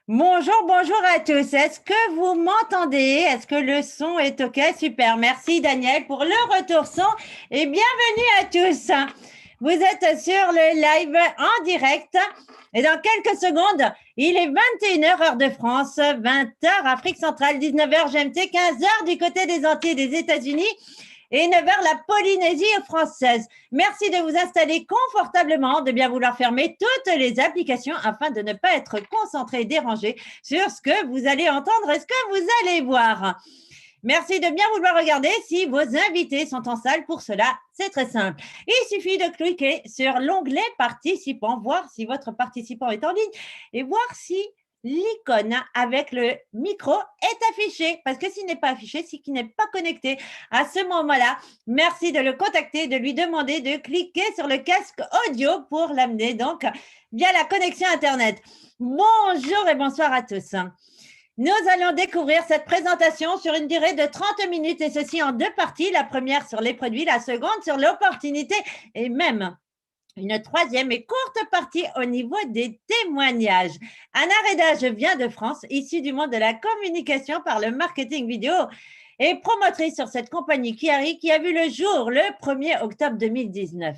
Bonjour, bonjour à tous. Est-ce que vous m'entendez? Est-ce que le son est OK? Super. Merci Daniel pour le retour son et bienvenue à tous. Vous êtes sur le live en direct et dans quelques secondes, il est 21h heure de France, 20h Afrique centrale, 19h GMT, 15h du côté des Antilles des États-Unis et 9h la Polynésie française. Merci de vous installer confortablement, de bien vouloir fermer toutes les applications afin de ne pas être concentré et dérangé sur ce que vous allez entendre et ce que vous allez voir. Merci de bien vouloir regarder si vos invités sont en salle. Pour cela, c'est très simple. Il suffit de cliquer sur l'onglet participants, voir si votre participant est en ligne et voir si l'icône avec le micro est affiché. Parce que s'il n'est pas affiché, c'est qu'il n'est pas connecté. À ce moment-là, merci de le contacter, de lui demander de cliquer sur le casque audio pour l'amener donc via la connexion Internet. Bonjour et bonsoir à tous. Nous allons découvrir cette présentation sur une durée de 30 minutes et ceci en deux parties. La première sur les produits, la seconde sur l'opportunité et même une troisième et courte partie au niveau des témoignages. Anna Reda, je viens de France, issue du monde de la communication par le marketing vidéo et promotrice sur cette compagnie Kiari qui a vu le jour le 1er octobre 2019.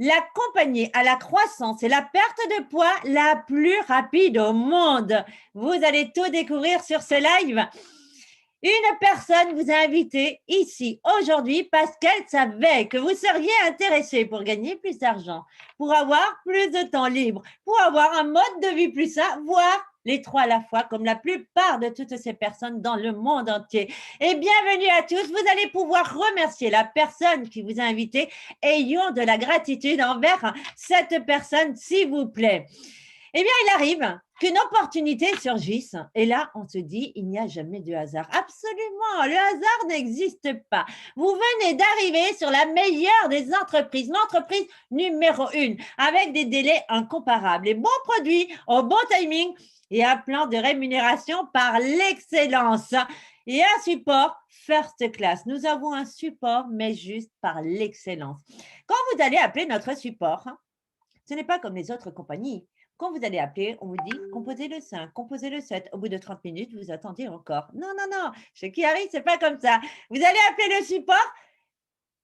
La compagnie a la croissance et la perte de poids la plus rapide au monde. Vous allez tout découvrir sur ce live. Une personne vous a invité ici aujourd'hui parce qu'elle savait que vous seriez intéressé pour gagner plus d'argent, pour avoir plus de temps libre, pour avoir un mode de vie plus sain, voire les trois à la fois, comme la plupart de toutes ces personnes dans le monde entier. Et bienvenue à tous. Vous allez pouvoir remercier la personne qui vous a invité. Ayons de la gratitude envers cette personne, s'il vous plaît. Eh bien, il arrive qu'une opportunité surgisse. Et là, on se dit, il n'y a jamais de hasard. Absolument, le hasard n'existe pas. Vous venez d'arriver sur la meilleure des entreprises, l'entreprise numéro 1, avec des délais incomparables, les bons produits au bon timing et un plan de rémunération par l'excellence et un support first class. Nous avons un support, mais juste par l'excellence. Quand vous allez appeler notre support, ce n'est pas comme les autres compagnies. Quand vous allez appeler, on vous dit composez le 5, composez le 7. Au bout de 30 minutes, vous attendez encore. Non, non, non. Chez Kiari, ce n'est pas comme ça. Vous allez appeler le support.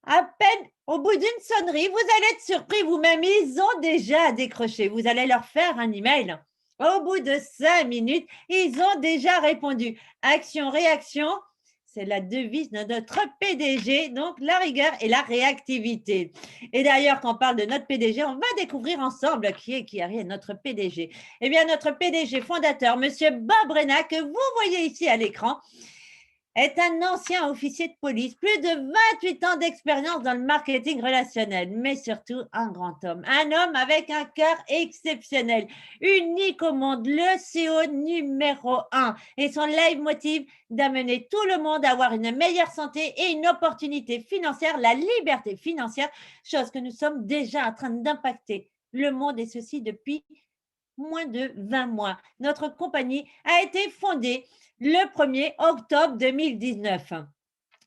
À peine au bout d'une sonnerie, vous allez être surpris vous-même. Ils ont déjà décroché. Vous allez leur faire un email. Au bout de 5 minutes, ils ont déjà répondu. Action, réaction, c'est la devise de notre PDG, donc la rigueur et la réactivité. Et d'ailleurs, quand on parle de notre PDG, on va découvrir ensemble qui est notre PDG. Eh bien, notre PDG fondateur, Monsieur Bob Rena, que vous voyez ici à l'écran, est un ancien officier de police, plus de 28 ans d'expérience dans le marketing relationnel, mais surtout un grand homme, un homme avec un cœur exceptionnel, unique au monde, le CEO numéro 1 et son leitmotiv d'amener tout le monde à avoir une meilleure santé et une opportunité financière, la liberté financière, chose que nous sommes déjà en train d'impacter le monde et ceci depuis moins de 20 mois. Notre compagnie a été fondée le 1er octobre 2019.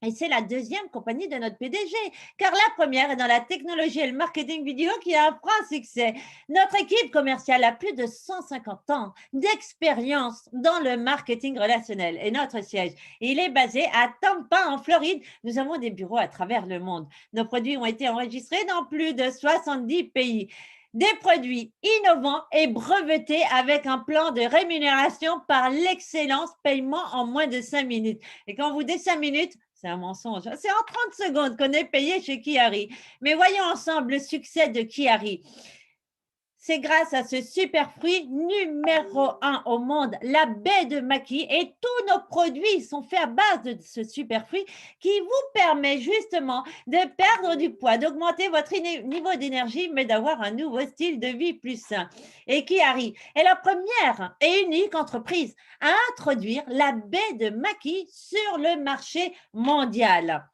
Et c'est la deuxième compagnie de notre PDG, car la première est dans la technologie et le marketing vidéo qui a un franc succès. Notre équipe commerciale a plus de 150 ans d'expérience dans le marketing relationnel et notre siège, il est basé à Tampa, en Floride. Nous avons des bureaux à travers le monde. Nos produits ont été enregistrés dans plus de 70 pays. Des produits innovants et brevetés avec un plan de rémunération par l'excellence, paiement en moins de 5 minutes. Et quand vous dites 5 minutes, c'est un mensonge. C'est en 30 secondes qu'on est payé chez Kiari. Mais voyons ensemble le succès de Kiari. C'est grâce à ce super fruit numéro 1 au monde, la baie de Maki, et tous nos produits sont faits à base de ce super fruit qui vous permet justement de perdre du poids, d'augmenter votre niveau d'énergie, mais d'avoir un nouveau style de vie plus sain. Et Kiari est la première et unique entreprise à introduire la baie de Maki sur le marché mondial.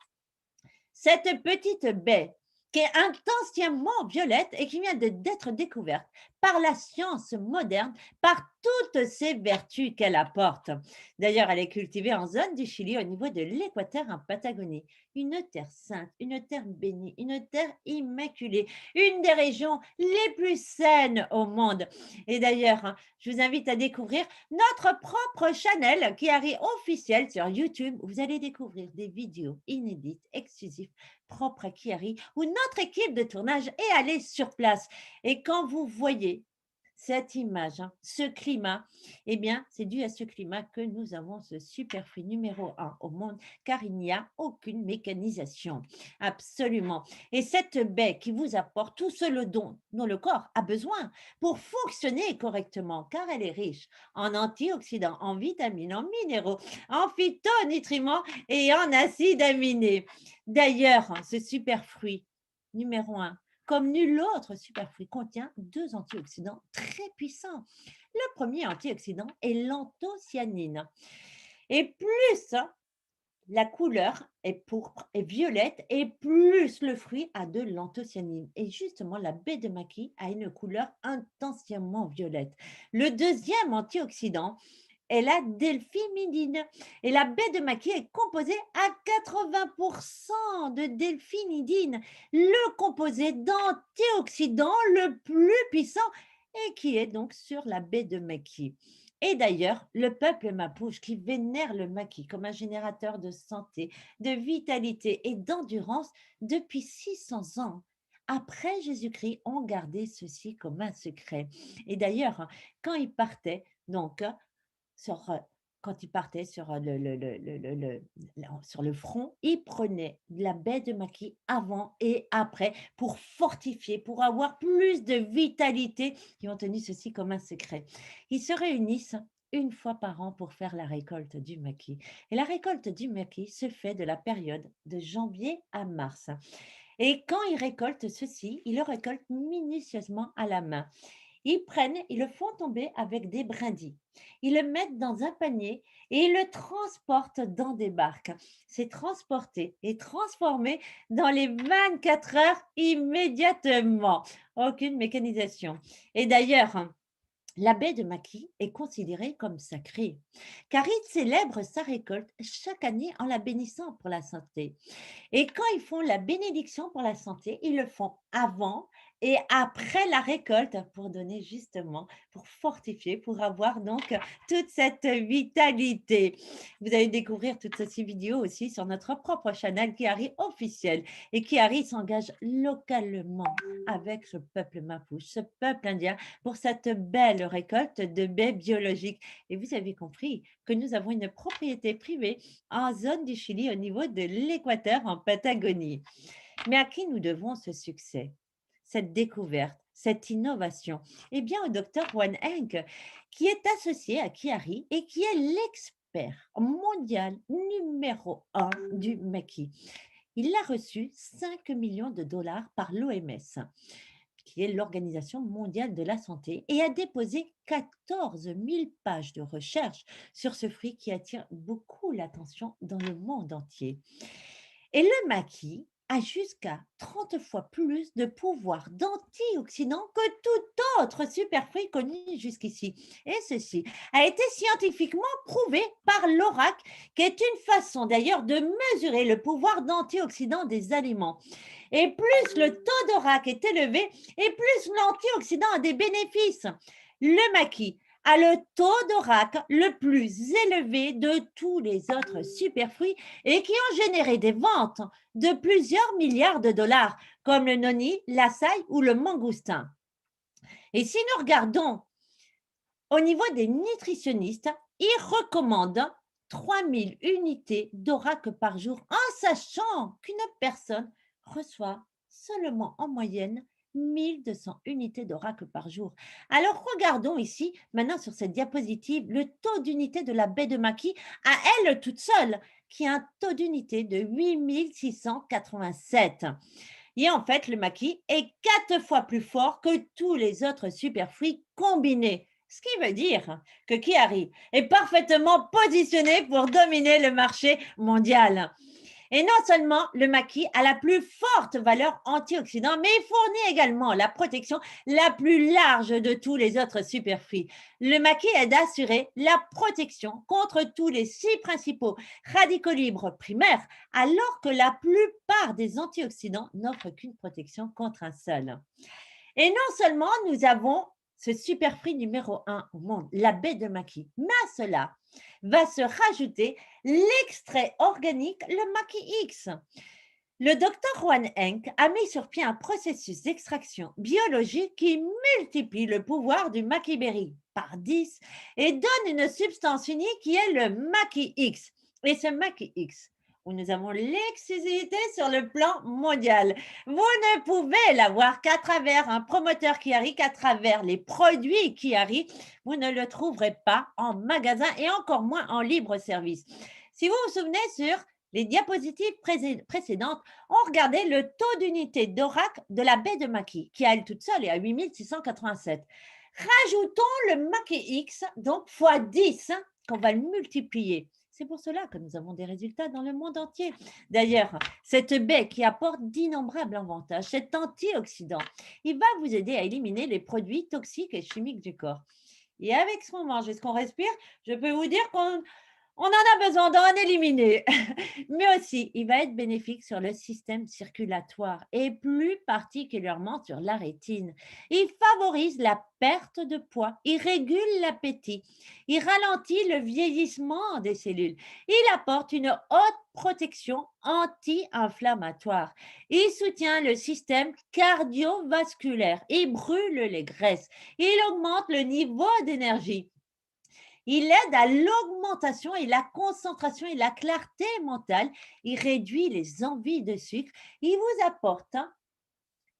Cette petite baie qui est intensément violette et qui vient d'être découverte par la science moderne, par toutes ses vertus qu'elle apporte. D'ailleurs, elle est cultivée en zone du Chili au niveau de l'équateur en Patagonie. Une terre sainte, une terre bénie, une terre immaculée, une des régions les plus saines au monde. Et d'ailleurs, je vous invite à découvrir notre propre channel qui arrive officiel sur YouTube. Où vous allez découvrir des vidéos inédites, exclusives, propres à Kiari, où notre équipe de tournage est allée sur place. Et quand vous voyez cette image, ce climat, eh bien, c'est dû à ce climat que nous avons ce super fruit numéro 1 au monde, car il n'y a aucune mécanisation. Absolument. Et cette baie qui vous apporte tout ce dont le corps a besoin pour fonctionner correctement, car elle est riche en antioxydants, en vitamines, en minéraux, en phytonutriments et en acides aminés. D'ailleurs, ce super fruit numéro 1, comme nul autre superfruit, contient 2 antioxydants très puissants. Le premier antioxydant est l'anthocyanine. Et plus la couleur est pourpre et violette, et plus le fruit a de l'anthocyanine. Et justement, la baie de maquis a une couleur intensément violette. Le deuxième antioxydant est la delphinidine. Et la baie de maquis est composée à 80% de delphinidine, le composé d'antioxydant le plus puissant et qui est donc sur la baie de maquis. Et d'ailleurs, le peuple Mapuche qui vénère le maquis comme un générateur de santé, de vitalité et d'endurance depuis 600 ans après Jésus-Christ ont gardé ceci comme un secret. Et d'ailleurs, quand ils partaient, donc, sur, quand il partait sur sur le front, il prenait de la baie de maquis avant et après pour fortifier, pour avoir plus de vitalité. Ils ont tenu ceci comme un secret. Ils se réunissent une fois par an pour faire la récolte du maquis. Et la récolte du maquis se fait de la période de janvier à mars. Et quand ils récoltent ceci, ils le récoltent minutieusement à la main. Ils le font tomber avec des brindilles. Ils le mettent dans un panier et ils le transportent dans des barques. C'est transporté et transformé dans les 24 heures immédiatement. Aucune mécanisation. Et d'ailleurs, la baie de maquis est considérée comme sacrée, car il célèbre sa récolte chaque année en la bénissant pour la santé. Et quand ils font la bénédiction pour la santé, ils le font avant et après la récolte pour donner justement, pour fortifier, pour avoir donc toute cette vitalité. Vous allez découvrir toutes ces vidéos aussi sur notre propre channel Kiari officiel. Et Kiari s'engage localement avec ce peuple Mapuche, ce peuple indien, pour cette belle récolte de baies biologiques. Et vous avez compris que nous avons une propriété privée en zone du Chili au niveau de l'équateur en Patagonie. Mais à qui nous devons ce succès, cette découverte, cette innovation? Eh bien, au docteur Juan Henk, qui est associé à Kiari et qui est l'expert mondial numéro 1 du maquis. Il a reçu 5 millions de dollars par l'OMS, qui est l'Organisation mondiale de la santé, et a déposé 14 000 pages de recherche sur ce fruit qui attire beaucoup l'attention dans le monde entier. Et le maquis a jusqu'à 30 fois plus de pouvoir d'antioxydants que tout autre superfruit connu jusqu'ici. Et ceci a été scientifiquement prouvé par l'ORAC, qui est une façon d'ailleurs de mesurer le pouvoir d'antioxydants des aliments. Et plus le taux d'ORAC est élevé, et plus l'antioxydant a des bénéfices. Le maquis a le taux d'ORAC le plus élevé de tous les autres superfruits et qui ont généré des ventes de plusieurs milliards de dollars, comme le noni, l'açaï ou le mangoustin. Et si nous regardons au niveau des nutritionnistes, ils recommandent 3000 unités d'ORAC par jour, en sachant qu'une personne reçoit seulement en moyenne 1200 unités d'ORAC par jour. Alors regardons ici, maintenant sur cette diapositive, le taux d'unité de la baie de maquis à elle toute seule, qui a un taux d'unité de 8687. Et en fait, le maquis est 4 fois plus fort que tous les autres superfruits combinés. Ce qui veut dire que Kiari est parfaitement positionné pour dominer le marché mondial. Et non seulement le maquis a la plus forte valeur antioxydant, mais il fournit également la protection la plus large de tous les autres superfruits. Le maquis aide à assurer la protection contre tous les 6 principaux radicaux libres primaires, alors que la plupart des antioxydants n'offrent qu'une protection contre un seul. Et non seulement nous avons ce superfruit numéro 1 au monde, la baie de maquis, mais à cela va se rajouter l'extrait organique, le maquis X. Le docteur Juan Henck a mis sur pied un processus d'extraction biologique qui multiplie le pouvoir du maquis berry par 10 et donne une substance unique qui est le maquis X. Et ce maquis X, où nous avons l'exclusivité sur le plan mondial. Vous ne pouvez l'avoir qu'à travers un promoteur Chiari, qu'à travers les produits Chiari. Vous ne le trouverez pas en magasin et encore moins en libre service. Si vous vous souvenez sur les diapositives précédentes, on regardait le taux d'unité d'ORAC de la baie de maquis, qui à elle toute seule est à 8687. Rajoutons le maquis X, donc fois 10, qu'on va le multiplier. C'est pour cela que nous avons des résultats dans le monde entier. D'ailleurs, cette baie qui apporte d'innombrables avantages, cet antioxydant, il va vous aider à éliminer les produits toxiques et chimiques du corps. Et avec ce qu'on mange et ce qu'on respire, je peux vous dire qu'on en a besoin d'en éliminer. Mais aussi, il va être bénéfique sur le système circulatoire et plus particulièrement sur la rétine. Il favorise la perte de poids, il régule l'appétit, il ralentit le vieillissement des cellules, il apporte une haute protection anti-inflammatoire, il soutient le système cardiovasculaire, il brûle les graisses, il augmente le niveau d'énergie. Il aide à l'augmentation et la concentration et la clarté mentale. Il réduit les envies de sucre. Il vous apporte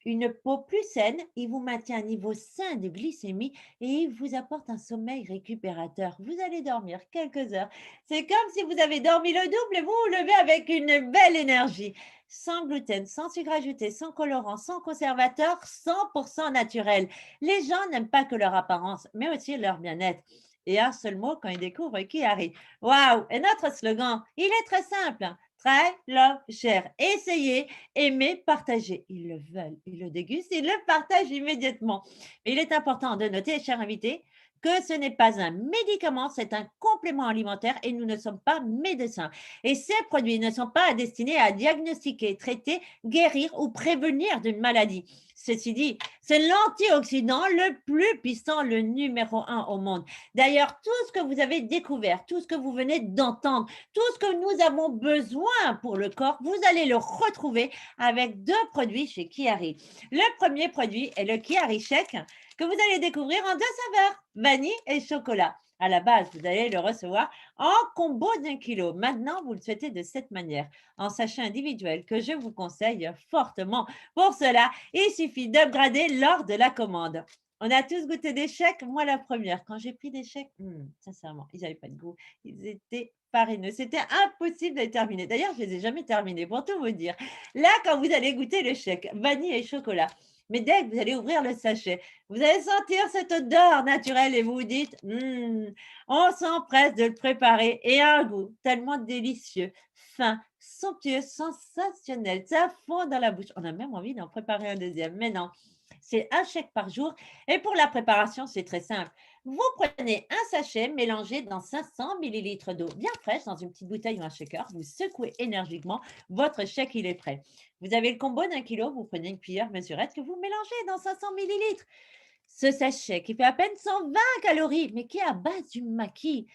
une peau plus saine. Il vous maintient un niveau sain de glycémie et il vous apporte un sommeil récupérateur. Vous allez dormir quelques heures. C'est comme si vous avez dormi le double et vous vous levez avec une belle énergie. Sans gluten, sans sucre ajouté, sans colorant, sans conservateur, 100% naturel. Les gens n'aiment pas que leur apparence, mais aussi leur bien-être. Et un seul mot quand ils découvrent Chiari. Waouh! Et notre slogan, il est très simple. Try, love, share. Essayez, aimez, partagez. Ils le veulent, ils le dégustent, ils le partagent immédiatement. Mais il est important de noter, chers invités, que ce n'est pas un médicament, c'est un complément alimentaire et nous ne sommes pas médecins. Et ces produits ne sont pas destinés à diagnostiquer, traiter, guérir ou prévenir d'une maladie. Ceci dit, c'est l'antioxydant le plus puissant, le numéro 1 au monde. D'ailleurs, tout ce que vous avez découvert, tout ce que vous venez d'entendre, tout ce que nous avons besoin pour le corps, vous allez le retrouver avec 2 produits chez Chiari. Le premier produit est le Chiari Shake que vous allez découvrir en 2 saveurs, vanille et chocolat. À la base, vous allez le recevoir en combo d'1 kilo. Maintenant, vous le souhaitez de cette manière, en sachet individuel que je vous conseille fortement. Pour cela, il suffit d'upgrader lors de la commande. On a tous goûté des chèques, moi la première. Quand j'ai pris des chèques, sincèrement, ils n'avaient pas de goût. Ils étaient farineux. C'était impossible de les terminer. D'ailleurs, je ne les ai jamais terminés, pour tout vous dire. Là, quand vous allez goûter le chèque, vanille et chocolat, mais dès que vous allez ouvrir le sachet, vous allez sentir cette odeur naturelle et vous vous dites, on s'empresse de le préparer et un goût tellement délicieux, fin, somptueux, sensationnel. Ça fond dans la bouche. On a même envie d'en préparer un deuxième, mais non. C'est un chèque par jour. Et pour la préparation, c'est très simple. Vous prenez un sachet mélangé dans 500 millilitres d'eau bien fraîche dans une petite bouteille ou un shaker. Vous secouez énergiquement. Votre chèque, il est prêt. Vous avez le combo d'1 kilo. Vous prenez une cuillère mesurette que vous mélangez dans 500 millilitres. Ce sachet qui fait à peine 120 calories, mais qui est à base du maquis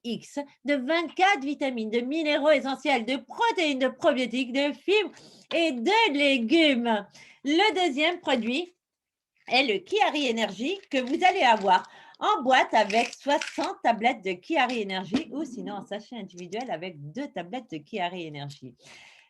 X, de 24 vitamines, de minéraux essentiels, de protéines, de probiotiques, de fibres et de légumes. Le deuxième produit est le Chiari Energy que vous allez avoir en boîte avec 60 tablettes de Chiari Energy ou sinon en sachet individuel avec 2 tablettes de Chiari Energy.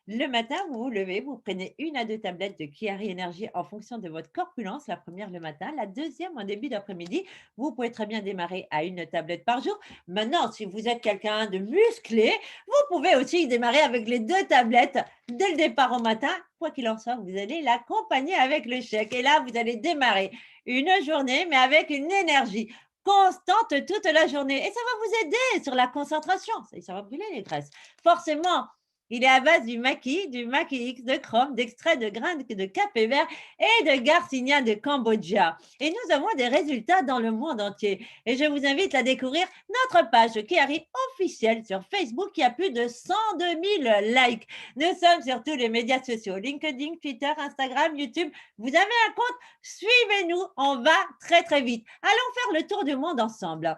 Le matin, vous vous levez, vous prenez 1 à 2 tablettes de Chiari Energy en fonction de votre corpulence. La première le matin, la deuxième en début d'après-midi. Vous pouvez très bien démarrer à 1 tablette par jour. Maintenant, si vous êtes quelqu'un de musclé, vous pouvez aussi démarrer avec les 2 tablettes dès le départ au matin. Quoi qu'il en soit, vous allez l'accompagner avec le chèque. Et là, vous allez démarrer une journée, mais avec une énergie constante toute la journée. Et ça va vous aider sur la concentration. Ça va brûler les graisses. Forcément, Il est à base du maquis X, de chrome, d'extrait de grains de café vert et de garcinia de Cambodgia. Et nous avons des résultats dans le monde entier. Et je vous invite à découvrir notre page Kiari officielle sur Facebook qui a plus de 102 000 likes. Nous sommes sur tous les médias sociaux, LinkedIn, Twitter, Instagram, YouTube. Vous avez un compte? Suivez-nous, on va très très vite. Allons faire le tour du monde ensemble.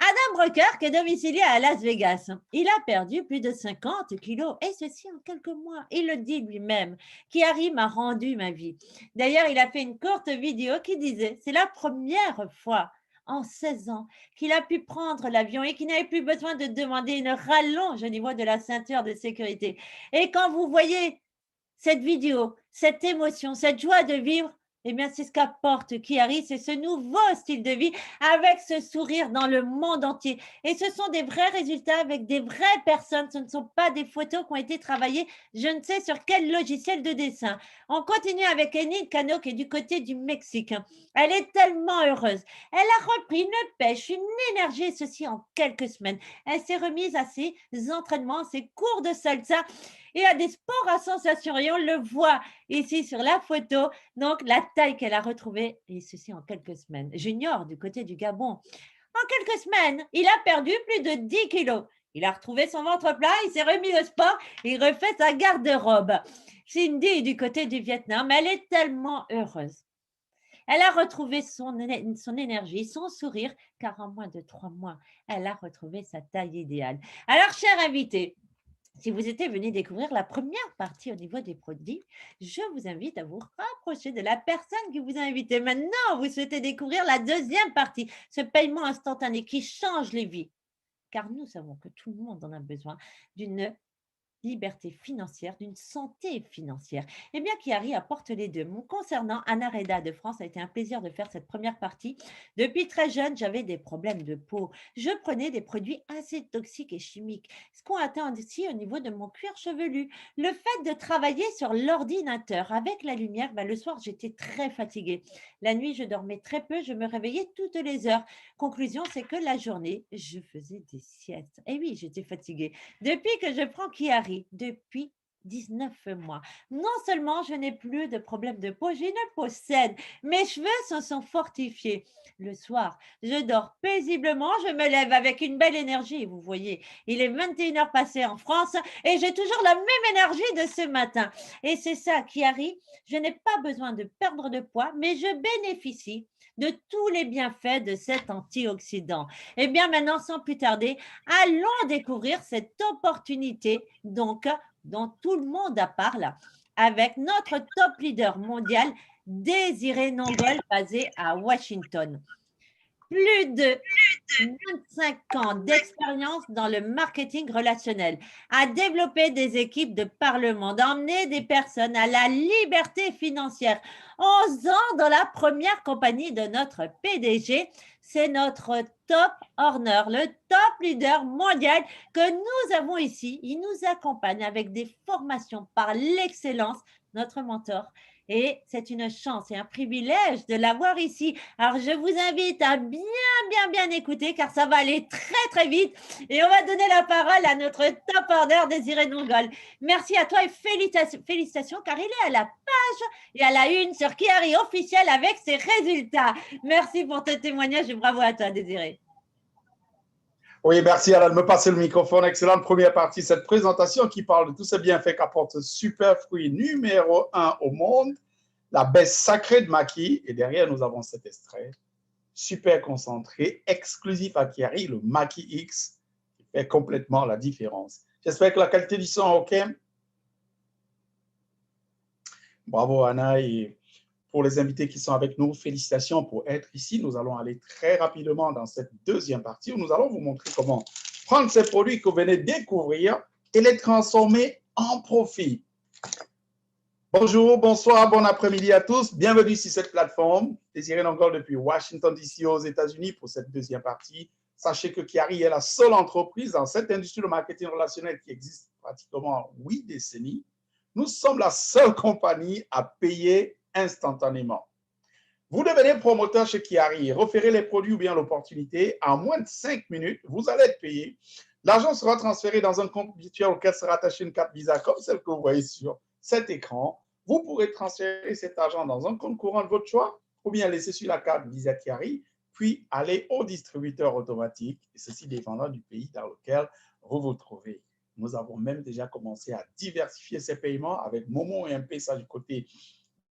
Adam Brucker, qui est domicilié à Las Vegas, il a perdu plus de 50 kilos, et ceci en quelques mois. Il le dit lui-même. Kiari m'a rendu ma vie. D'ailleurs, il a fait une courte vidéo qui disait, c'est la première fois en 16 ans qu'il a pu prendre l'avion et qu'il n'avait plus besoin de demander une rallonge au niveau de la ceinture de sécurité. Et quand vous voyez cette vidéo, cette émotion, cette joie de vivre, eh bien, c'est ce qu'apporte Kiari, c'est ce nouveau style de vie avec ce sourire dans le monde entier. Et ce sont des vrais résultats avec des vraies personnes. Ce ne sont pas des photos qui ont été travaillées, je ne sais sur quel logiciel de dessin. On continue avec Enid Cano qui est du côté du Mexique. Elle est tellement heureuse. Elle a repris une pêche, une énergie, et ceci en quelques semaines. Elle s'est remise à ses entraînements, ses cours de salsa et à des sports à sensation. Et on le voit ici sur la photo. Donc, la taille qu'elle a retrouvée, et ceci en quelques semaines. Junior, du côté du Gabon. En quelques semaines, il a perdu plus de 10 kilos. Il a retrouvé son ventre plat, il s'est remis au sport, il refait sa garde-robe. Cindy, du côté du Vietnam, elle est tellement heureuse. Elle a retrouvé son énergie, son sourire, car en moins de 3 mois, elle a retrouvé sa taille idéale. Alors, chers invités, si vous étiez venu découvrir la première partie au niveau des produits, je vous invite à vous rapprocher de la personne qui vous a invité. Maintenant, vous souhaitez découvrir la deuxième partie, ce paiement instantané qui change les vies. Car nous savons que tout le monde en a besoin d'une liberté financière, d'une santé financière. Eh bien, Kiari apporte les deux. Concernant Anna Reda de France, ça a été un plaisir de faire cette première partie. Depuis très jeune, j'avais des problèmes de peau. Je prenais des produits assez toxiques et chimiques, ce qu'on atteint aussi au niveau de mon cuir chevelu. Le fait de travailler sur l'ordinateur avec la lumière, le soir, j'étais très fatiguée. La nuit, je dormais très peu, je me réveillais toutes les heures. Conclusion, c'est que la journée, je faisais des siestes. Et oui, j'étais fatiguée. Depuis que je prends Kiari, depuis 19 mois, non seulement je n'ai plus de problème de peau, j'ai une peau saine, mes cheveux se sont fortifiés. Le soir, je dors paisiblement, je me lève avec une belle énergie. Vous voyez, il est 21 heures passées en France et j'ai toujours la même énergie de ce matin. Et c'est ça, Kiari, je n'ai pas besoin de perdre de poids, mais je bénéficie de tous les bienfaits de cet antioxydant. Eh bien, maintenant, sans plus tarder, allons découvrir cette opportunité donc dont tout le monde parle avec notre top leader mondial, Désiré Nongol, basé à Washington. Plus de 25 ans d'expérience dans le marketing relationnel, à développer des équipes de parlement, d'emmener des personnes à la liberté financière. 11 ans dans la première compagnie de notre PDG, c'est notre top earner, le top leader mondial que nous avons ici. Il nous accompagne avec des formations par l'excellence, notre mentor. Et c'est une chance et un privilège de l'avoir ici. Alors, je vous invite à bien écouter car ça va aller très, très vite. Et on va donner la parole à notre top order, Désiré Nongol. Merci à toi et félicitations car il est à la page et à la une sur Kiari officiel avec ses résultats. Merci pour ton témoignage et bravo à toi, Désiré. Oui, merci Alain de me passer le microphone. Excellente première partie de cette présentation qui parle de tous ces bienfaits qu'apporte Super Fruit numéro 1 au monde, la baisse sacrée de Maki. Et derrière, nous avons cet extrait super concentré, exclusif à Kiari, le Maki X, qui fait complètement la différence. J'espère que la qualité du son est OK. Bravo Anna et pour les invités qui sont avec nous, félicitations pour être ici. Nous allons aller très rapidement dans cette deuxième partie où nous allons vous montrer comment prendre ces produits que vous venez de découvrir et les transformer en profit. Bonjour, bonsoir, bon après-midi à tous. Bienvenue sur cette plateforme. Désiré Nongol depuis Washington DC aux États-Unis pour cette deuxième partie. Sachez que Kiari est la seule entreprise dans cette industrie de marketing relationnel qui existe pratiquement 8 décennies. Nous sommes la seule compagnie à payer instantanément. Vous devenez promoteur chez Kiari, référez les produits ou bien l'opportunité. En moins de 5 minutes, vous allez être payé. L'argent sera transféré dans un compte virtuel auquel sera attachée une carte Visa comme celle que vous voyez sur cet écran. Vous pourrez transférer cet argent dans un compte courant de votre choix ou bien laisser sur la carte Visa Chiari, puis aller au distributeur automatique, et ceci dépendant du pays dans lequel vous vous trouvez. Nous avons même déjà commencé à diversifier ces paiements avec Momo et M-Pesa du côté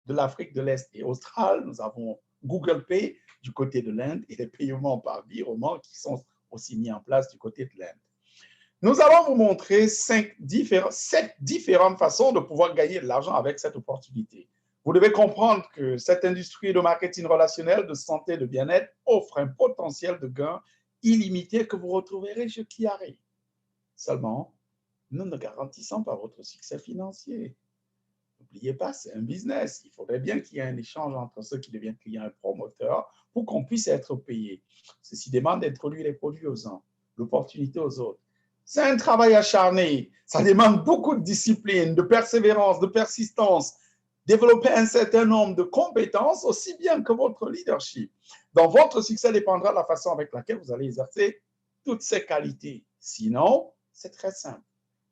de l'Afrique de l'Est et australe. Nous avons Google Pay du côté de l'Inde et les paiements par virement qui sont aussi mis en place du côté de l'Inde. Nous allons vous montrer 7 différentes façons de pouvoir gagner de l'argent avec cette opportunité. Vous devez comprendre que cette industrie de marketing relationnel, de santé, de bien-être offre un potentiel de gain illimité que vous retrouverez chez Chiari. Seulement, nous ne garantissons pas votre succès financier. N'oubliez pas, c'est un business. Il faudrait bien qu'il y ait un échange entre ceux qui deviennent clients et promoteurs pour qu'on puisse être payé. Ceci demande d'introduire les produits aux uns, l'opportunité aux autres. C'est un travail acharné. Ça demande beaucoup de discipline, de persévérance, de persistance. Développer un certain nombre de compétences aussi bien que votre leadership. Donc, votre succès dépendra de la façon avec laquelle vous allez exercer toutes ces qualités. Sinon, c'est très simple.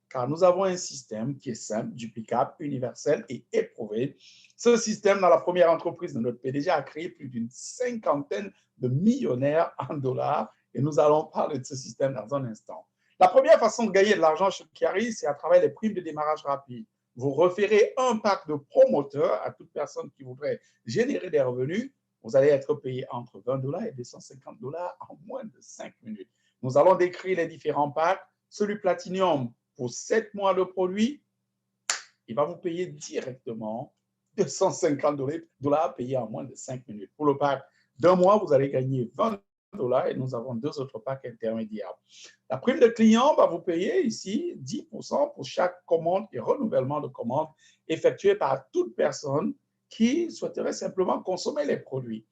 Car nous avons un système qui est simple, duplicable, universel et éprouvé. Ce système, dans la première entreprise de notre PDG, a créé plus d'une 50aine de millionnaires en dollars et nous allons parler de ce système dans un instant. La première façon de gagner de l'argent chez Chiari, c'est à travers les primes de démarrage rapide. Vous référez un pack de promoteurs à toute personne qui voudrait générer des revenus. Vous allez être payé entre $20 et $250 en moins de 5 minutes. Nous allons décrire les différents packs. Celui Platinum, pour 7 mois de produit, il va vous payer directement $250 payés en moins de 5 minutes. Pour le pack d'un mois, vous allez gagner $20 et nous avons 2 autres packs intermédiaires. La prime de client va vous payer ici 10% pour chaque commande et renouvellement de commande effectué par toute personne qui souhaiterait simplement consommer les produits.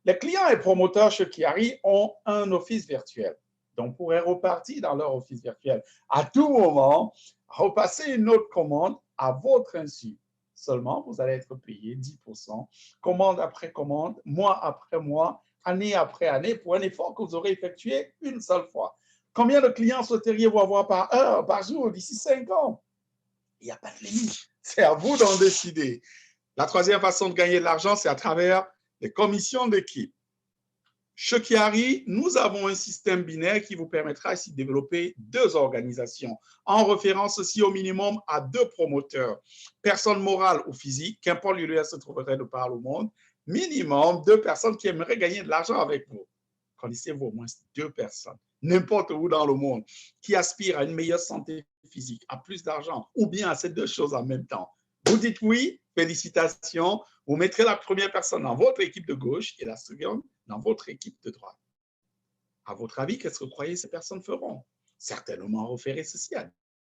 Les clients et promoteurs chez Chiari ont un office virtuel. Donc, vous pourrez repartir dans leur office virtuel à tout moment, repasser une autre commande à votre insu. Seulement, vous allez être payé 10%, commande après commande, mois après mois, année après année, pour un effort que vous aurez effectué une seule fois. Combien de clients souhaiteriez-vous avoir par heure, par jour, d'ici 5 ans? Il n'y a pas de limite. C'est à vous d'en décider. La troisième façon de gagner de l'argent, c'est à travers les commissions d'équipe. Chez Chiari, nous avons un système binaire qui vous permettra ici de développer 2 organisations, en référence aussi au minimum à 2 promoteurs, personnes morales ou physiques, qu'importe l'URL se trouverait de par le monde, minimum 2 personnes qui aimeraient gagner de l'argent avec vous. Connaissez-vous au moins 2 personnes, n'importe où dans le monde, qui aspirent à une meilleure santé physique, à plus d'argent, ou bien à ces 2 choses en même temps? Vous dites oui, félicitations, vous mettrez la première personne dans votre équipe de gauche et la seconde dans votre équipe de droite. À votre avis, qu'est-ce que vous croyez ces personnes feront? Certainement référer ceci à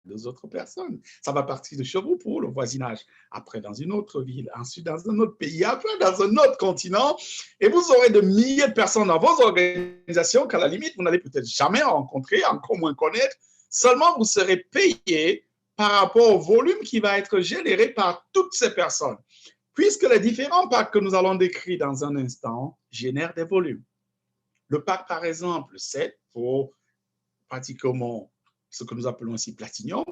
2 autres personnes. Ça va partir de chez vous pour le voisinage, après dans une autre ville, ensuite dans un autre pays, après dans un autre continent. Et vous aurez de milliers de personnes dans vos organisations qu'à la limite, vous n'allez peut-être jamais rencontrer, encore moins connaître. Seulement, vous serez payé par rapport au volume qui va être généré par toutes ces personnes. Puisque les différents packs que nous allons décrire dans un instant génèrent des volumes. Le pack, par exemple, 7 pour pratiquement ce que nous appelons ici Platinum,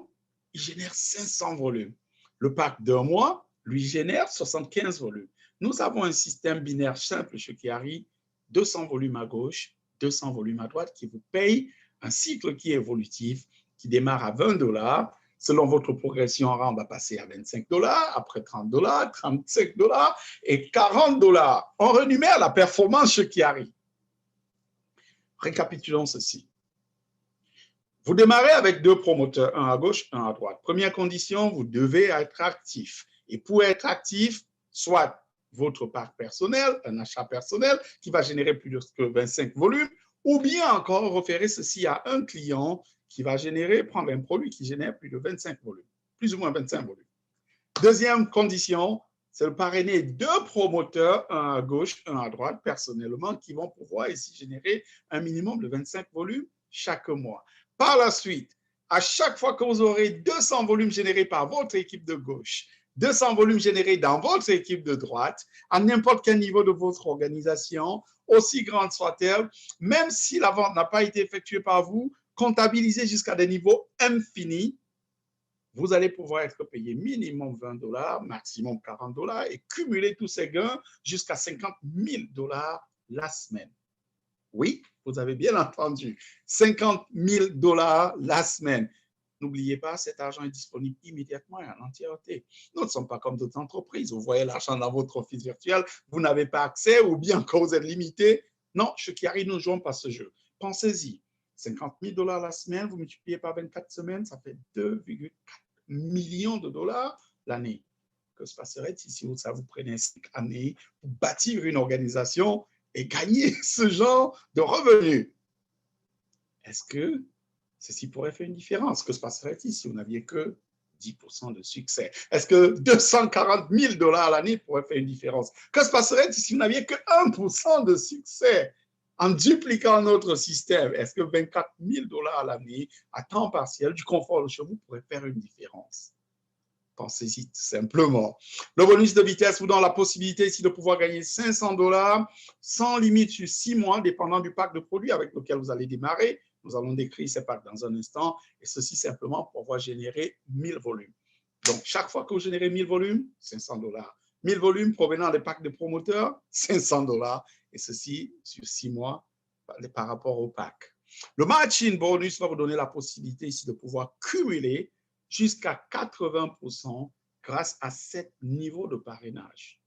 il génère 500 volumes. Le pack d'un mois, lui, génère 75 volumes. Nous avons un système binaire simple chez Chiari, 200 volumes à gauche, 200 volumes à droite, qui vous paye un cycle qui est évolutif, qui démarre à $20. Selon votre progression en rang, on va passer à $25, après $30, $35 et $40. On rémunère la performance chez Chiari. Récapitulons ceci. Vous démarrez avec 2 promoteurs, un à gauche, un à droite. Première condition, vous devez être actif. Et pour être actif, soit votre parc personnel, un achat personnel qui va générer plus de 25 volumes, ou bien encore référer ceci à un client qui va prendre un produit qui génère plus de 25 volumes, plus ou moins 25 volumes. Deuxième condition, c'est de parrainer 2 promoteurs, un à gauche, un à droite, personnellement, qui vont pouvoir ici générer un minimum de 25 volumes chaque mois. Par la suite, à chaque fois que vous aurez 200 volumes générés par votre équipe de gauche, 200 volumes générés dans votre équipe de droite, à n'importe quel niveau de votre organisation, aussi grande soit-elle, même si la vente n'a pas été effectuée par vous, comptabiliser jusqu'à des niveaux infinis, vous allez pouvoir être payé minimum $20, maximum $40 et cumuler tous ces gains jusqu'à $50 000 la semaine. Oui, vous avez bien entendu, $50 000 la semaine. N'oubliez pas, cet argent est disponible immédiatement et en entièreté. Nous ne sommes pas comme d'autres entreprises. Vous voyez l'argent dans votre office virtuel, vous n'avez pas accès ou bien quand vous êtes limité. Non, ceux qui arrivent ne jouons pas ce jeu. Pensez-y, $50 000 la semaine, vous multipliez par 24 semaines, ça fait 2,4 millions de dollars l'année. Que se passerait-il si ça vous prenait 5 années pour bâtir une organisation et gagner ce genre de revenus? Est-ce que ceci pourrait faire une différence? Que se passerait-il si vous n'aviez que 10% de succès? Est-ce que $240 000 à l'année pourrait faire une différence? Que se passerait-il si vous n'aviez que 1% de succès? En dupliquant notre système, est-ce que $24 000 à l'année à temps partiel, du confort de chez vous, pourrait faire une différence? Pensez-y tout simplement. Le bonus de vitesse vous donne la possibilité ici de pouvoir gagner $500 sans limite sur 6 mois, dépendant du pack de produits avec lequel vous allez démarrer. Nous allons décrire ces packs dans un instant, et ceci simplement pour pouvoir générer 1000 volumes. Donc, chaque fois que vous générez 1000 volumes, $500. 1000 volumes provenant des packs de promoteurs, $500, et ceci sur 6 mois par rapport au pack. Le matching bonus va vous donner la possibilité ici de pouvoir cumuler jusqu'à 80% grâce à 7 niveaux de parrainage.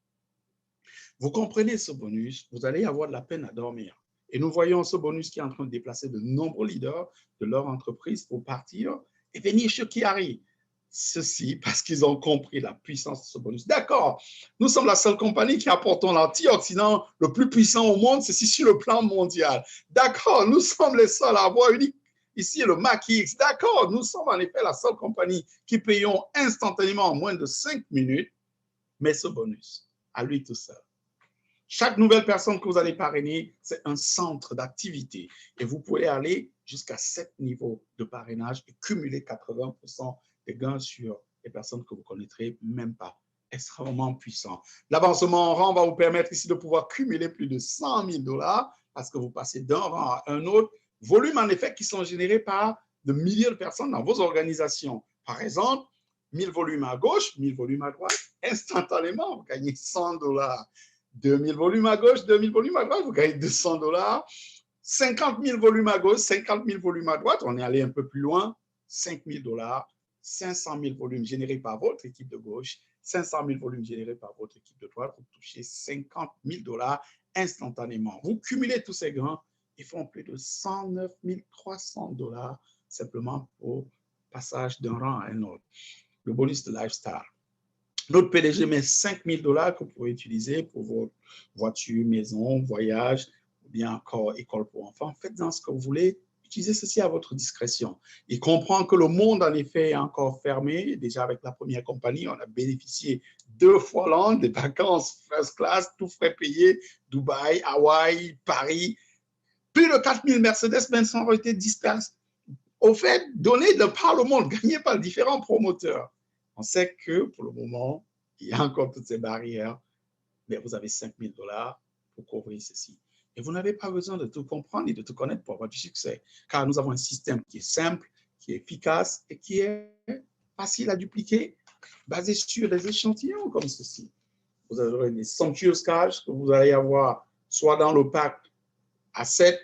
Vous comprenez ce bonus, vous allez avoir de la peine à dormir. Et nous voyons ce bonus qui est en train de déplacer de nombreux leaders de leur entreprise pour partir et venir chez Kiari. Ceci parce qu'ils ont compris la puissance de ce bonus. D'accord, nous sommes la seule compagnie qui apportons l'antioxydant le plus puissant au monde, ceci sur le plan mondial. D'accord, nous sommes les seuls à avoir unique. Ici, le MACX, d'accord, nous sommes en effet la seule compagnie qui payons instantanément en moins de 5 minutes, mais ce bonus, à lui tout seul. Chaque nouvelle personne que vous allez parrainer, c'est un centre d'activité et vous pouvez aller jusqu'à 7 niveaux de parrainage et cumuler 80% des gains sur les personnes que vous ne connaîtrez même pas. Extrêmement puissant. L'avancement en rang va vous permettre ici de pouvoir cumuler plus de $100 000 parce que vous passez d'un rang à un autre. Volumes en effet qui sont générés par de milliers de personnes dans vos organisations. Par exemple, 1000 volumes à gauche, 1000 volumes à droite, instantanément, vous gagnez $100. 2000 volumes à gauche, 2000 volumes à droite, vous gagnez $200. 50 000 volumes à gauche, 50 000 volumes à droite, on est allé un peu plus loin, $5 000. 500 000 volumes générés par votre équipe de gauche, 500 000 volumes générés par votre équipe de droite, vous touchez $50 000 instantanément. Vous cumulez tous ces gains, ils font plus de $109 300 simplement au passage d'un rang à un autre. Le bonus de lifestyle. Notre PDG met $5 000 que vous pouvez utiliser pour vos voitures, maisons, voyages, ou bien encore école pour enfants. Faites-en ce que vous voulez. Utilisez ceci à votre discrétion. Il comprend que le monde, en effet, est encore fermé. Déjà, avec la première compagnie, on a bénéficié 2 fois l'an des vacances first class, tout frais payés, Dubaï, Hawaï, Paris. Plus de 4000 Mercedes-Benz ont été dispersés. Au fait, donnés de par le monde, gagnés par différents promoteurs. On sait que pour le moment, il y a encore toutes ces barrières, mais vous avez $5 000 pour couvrir ceci. Et vous n'avez pas besoin de tout comprendre et de tout connaître pour avoir du succès, car nous avons un système qui est simple, qui est efficace et qui est facile à dupliquer, basé sur des échantillons comme ceci. Vous aurez des somptueuses cages que vous allez avoir soit dans le pack à 7,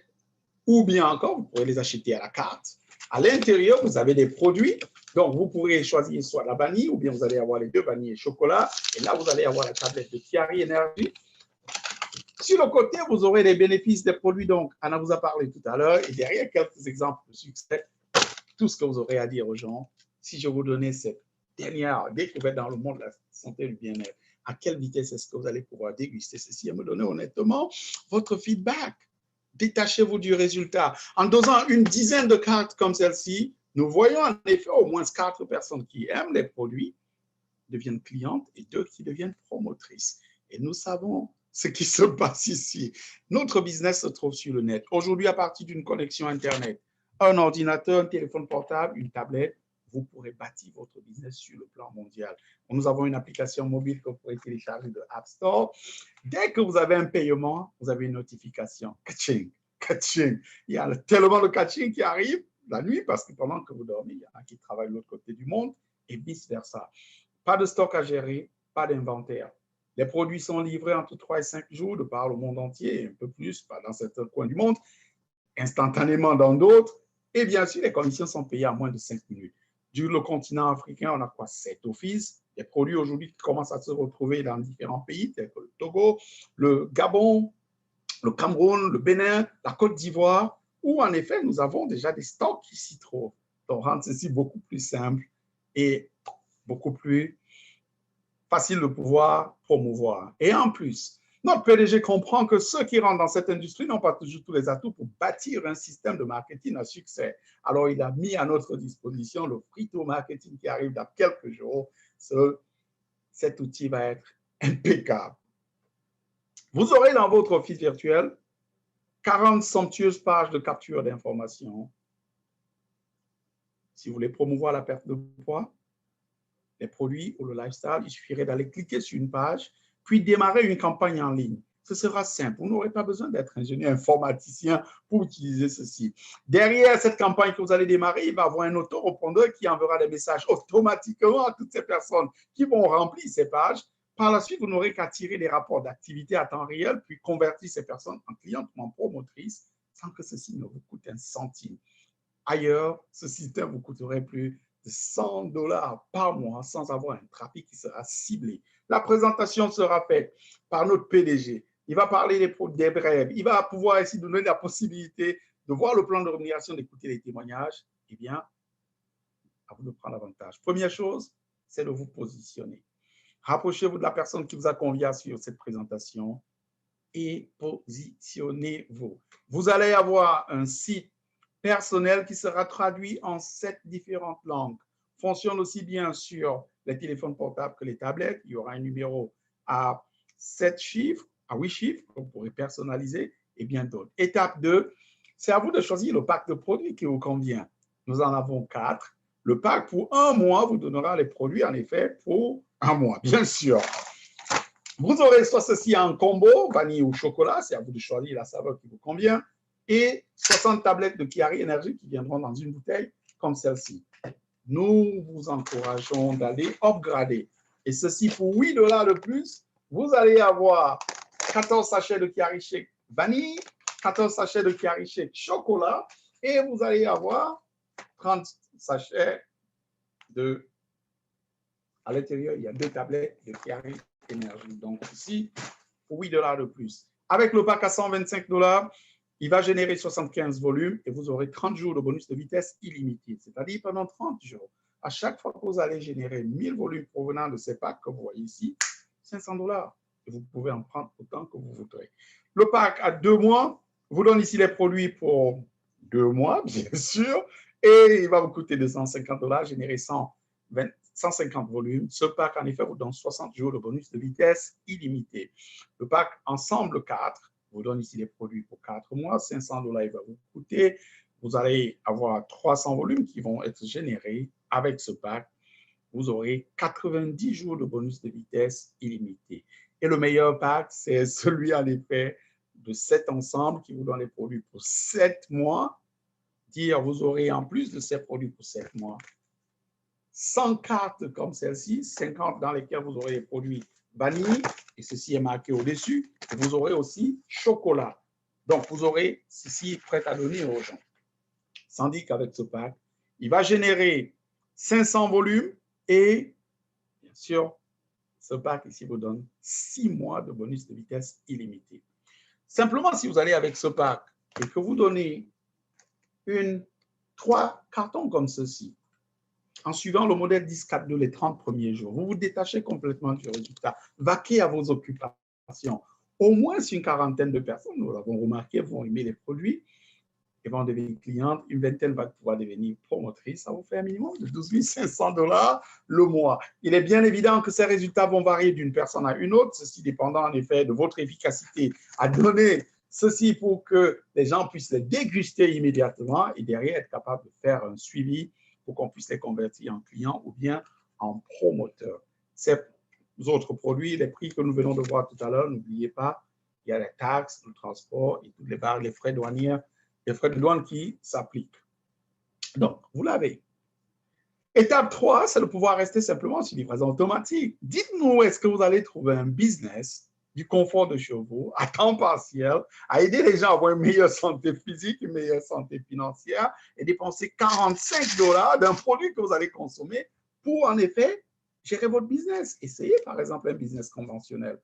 ou bien encore, vous pourrez les acheter à la carte. À l'intérieur, vous avez des produits. Donc, vous pourrez choisir soit la vanille, ou bien vous allez avoir les 2 vanilles et chocolat. Et là, vous allez avoir la tablette de Kiari Energy. Sur le côté, vous aurez les bénéfices des produits. Donc, Anna vous a parlé tout à l'heure. Et derrière, quelques exemples de succès. Tout ce que vous aurez à dire aux gens. Si je vous donnais cette dernière découverte dans le monde de la santé et du bien-être, à quelle vitesse est-ce que vous allez pouvoir déguster ceci et me donner honnêtement votre feedback? Détachez-vous du résultat. En dosant une dizaine de cartes comme celle-ci, nous voyons en effet au moins 4 personnes qui aiment les produits, deviennent clientes et 2 qui deviennent promotrices. Et nous savons ce qui se passe ici. Notre business se trouve sur le net. Aujourd'hui, à partir d'une connexion Internet, un ordinateur, un téléphone portable, une tablette, vous pourrez bâtir votre business sur le plan mondial. Nous avons une application mobile que vous pourrez télécharger de App Store. Dès que vous avez un paiement, vous avez une notification. Catching, catching. Il y a tellement de catching qui arrive. la nuit parce que pendant que vous dormez, il y en a qui travaillent de l'autre côté du monde et vice-versa. Pas de stock à gérer, pas d'inventaire. Les produits sont livrés entre 3 et 5 jours de par le monde entier, un peu plus dans certains coins du monde, instantanément dans d'autres. Et bien sûr, les commissions sont payées à moins de 5 minutes. Du continent africain, on a quoi? 7 offices. Les produits aujourd'hui qui commencent à se retrouver dans différents pays, tels que le Togo, le Gabon, le Cameroun, le Bénin, la Côte d'Ivoire, où en effet, nous avons déjà des stocks qui s'y trouvent. Donc, rendre ceci beaucoup plus simple et beaucoup plus facile de pouvoir promouvoir. Et en plus, notre PDG comprend que ceux qui rentrent dans cette industrie n'ont pas toujours tous les atouts pour bâtir un système de marketing à succès. Alors, il a mis à notre disposition le Frito Marketing qui arrive dans quelques jours. Cet outil va être impeccable. Vous aurez dans votre office virtuel 40 somptueuses pages de capture d'informations. Si vous voulez promouvoir la perte de poids, les produits ou le lifestyle, il suffirait d'aller cliquer sur une page, puis démarrer une campagne en ligne. Ce sera simple. Vous n'aurez pas besoin d'être ingénieur informaticien pour utiliser ceci. Derrière cette campagne que vous allez démarrer, il va y avoir un autorépondeur qui enverra des messages automatiquement à toutes ces personnes qui vont remplir ces pages. Par la suite, vous n'aurez qu'à tirer des rapports d'activité à temps réel, puis convertir ces personnes en clientes ou en promotrices sans que ceci ne vous coûte un centime. Ailleurs, ce système vous coûterait plus de $100 par mois sans avoir un trafic qui sera ciblé. La présentation sera faite par notre PDG. Il va parler des brèves. Il va pouvoir ici donner la possibilité de voir le plan de rémunération, d'écouter les témoignages. Eh bien, à vous de prendre l'avantage. Première chose, c'est de vous positionner. Rapprochez-vous de la personne qui vous a convié sur cette présentation et positionnez-vous. Vous allez avoir un site personnel qui sera traduit en 7 différentes langues. Fonctionne aussi bien sur les téléphones portables que les tablettes. Il y aura un numéro à 7 chiffres, à 8 chiffres, que vous pourrez personnaliser et bien d'autres. Étape 2, c'est à vous de choisir le pack de produits qui vous convient. Nous en avons 4. Le pack pour un mois vous donnera les produits, en effet, pour un mois, bien sûr. Vous aurez soit ceci en combo, vanille ou chocolat, c'est à vous de choisir la saveur qui vous convient, et 60 tablettes de Chiari Energy qui viendront dans une bouteille comme celle-ci. Nous vous encourageons d'aller upgrader. Et ceci pour $8 de plus, vous allez avoir 14 sachets de Chiari Shake vanille, 14 sachets de Chiari Shake chocolat, et vous allez avoir 30 sachets de... À l'intérieur, il y a 2 tablettes de Chiari Energy. Donc ici, pour $8 de plus. Avec le pack à $125, il va générer 75 volumes et vous aurez 30 jours de bonus de vitesse illimité. C'est-à-dire pendant 30 jours, à chaque fois que vous allez générer 1000 volumes provenant de ces packs que vous voyez ici, $500. Et vous pouvez en prendre autant que vous voudrez. Le pack à 2 mois vous donne ici les produits pour 2 mois, bien sûr, et il va vous coûter $250, générer 150 volumes. Ce pack, en effet, vous donne 60 jours de bonus de vitesse illimité. Le pack ensemble 4 vous donne ici les produits pour 4 mois. $500, il va vous coûter. Vous allez avoir 300 volumes qui vont être générés avec ce pack. Vous aurez 90 jours de bonus de vitesse illimité. Et le meilleur pack, c'est celui, en effet, de 7 ensembles qui vous donne les produits pour 7 mois. Dire, vous aurez en plus de ces produits pour 7 mois, 100 cartes comme celle-ci, 50 dans lesquelles vous aurez les produits vanille, et ceci est marqué au-dessus. Vous aurez aussi chocolat. Donc, vous aurez ceci prêt à donner aux gens. Tandis qu'avec ce pack, il va générer 500 volumes et, bien sûr, ce pack ici vous donne 6 mois de bonus de vitesse illimité. Simplement, si vous allez avec ce pack et que vous donnez 3 cartons comme ceci, en suivant le modèle 10-4-2 les 30 premiers jours, vous vous détachez complètement du résultat. Vaquez à vos occupations. Au moins une quarantaine de personnes, nous l'avons remarqué, vont aimer les produits et vont devenir clientes. Une vingtaine va pouvoir devenir promotrice. Ça vous fait un minimum de $12 500 le mois. Il est bien évident que ces résultats vont varier d'une personne à une autre, ceci dépendant en effet de votre efficacité à donner ceci pour que les gens puissent les déguster immédiatement et derrière être capable de faire un suivi pour qu'on puisse les convertir en clients ou bien en promoteurs. Ces autres produits, les prix que nous venons de voir tout à l'heure, n'oubliez pas, il y a les taxes, le transport et toutes les barres, les frais douaniers, les frais de douane qui s'appliquent. Donc, vous l'avez. Étape 3, c'est de pouvoir rester simplement sur livraison automatique. Dites-nous, est-ce que vous allez trouver un business du confort de chez vous, à temps partiel, à aider les gens à avoir une meilleure santé physique, une meilleure santé financière et dépenser 45 $ d'un produit que vous allez consommer pour, en effet, gérer votre business. Essayez, par exemple, un business conventionnel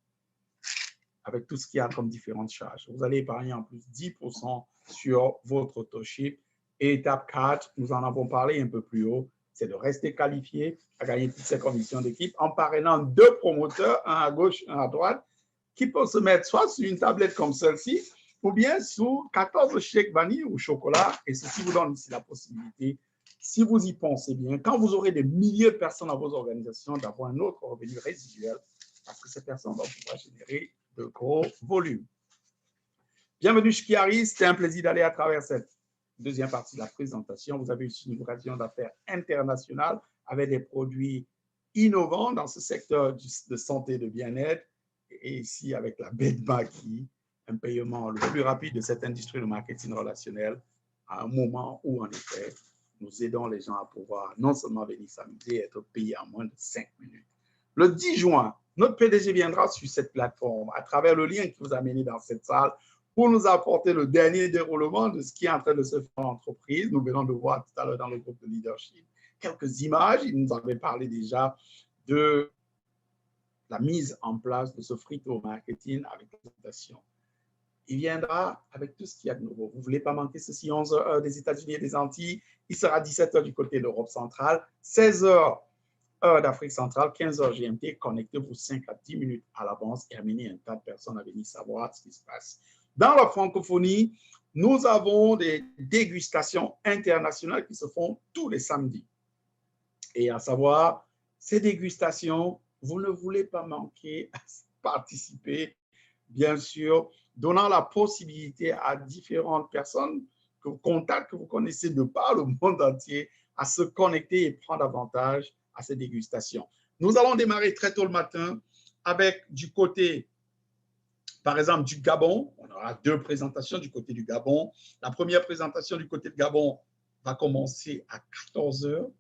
avec tout ce qu'il y a comme différentes charges. Vous allez épargner en plus 10% sur votre auto-ship. Et étape 4, nous en avons parlé un peu plus haut, c'est de rester qualifié à gagner toutes ces commissions d'équipe en parrainant 2 promoteurs, un à gauche, un à droite, qui peuvent se mettre soit sur une tablette comme celle-ci, ou bien sous 14 chèques vanille ou chocolat. Et ceci vous donne ici la possibilité, si vous y pensez bien, quand vous aurez des milliers de personnes dans vos organisations, d'avoir un autre revenu résiduel, parce que ces personnes vont pouvoir générer de gros volumes. Bienvenue chez Chiari, c'était un plaisir d'aller à travers cette deuxième partie de la présentation. Vous avez eu une occasion d'affaires internationale avec des produits innovants dans ce secteur de santé et de bien-être. Et ici, avec la Bedmaki, un paiement le plus rapide de cette industrie de marketing relationnel, à un moment où, en effet, nous aidons les gens à pouvoir non seulement venir s'amuser, être payés en moins de 5 minutes. Le 10 juin, notre PDG viendra sur cette plateforme à travers le lien qui vous a mené dans cette salle pour nous apporter le dernier déroulement de ce qui est en train de se faire en entreprise. Nous venons de voir tout à l'heure dans le groupe de leadership quelques images. Il nous avait parlé déjà de la mise en place de ce free-to marketing avec la présentation. Il viendra avec tout ce qu'il y a de nouveau. Vous ne voulez pas manquer ceci, 11 h des États-Unis et des Antilles. Il sera 17 h du côté de l'Europe centrale, 16 h heure d'Afrique centrale, 15 h GMT. Connectez-vous 5 à 10 minutes à l'avance et amenez un tas de personnes à venir savoir ce qui se passe. Dans la francophonie, nous avons des dégustations internationales qui se font tous les samedis. Et à savoir, ces dégustations, vous ne voulez pas manquer à participer, bien sûr, donnant la possibilité à différentes personnes que vous contactez, que vous connaissez de par le monde entier, à se connecter et prendre avantage à ces dégustations. Nous allons démarrer très tôt le matin avec du côté, par exemple, du Gabon. On aura 2 présentations du côté du Gabon. La première présentation du côté de Gabon va commencer à 14 h.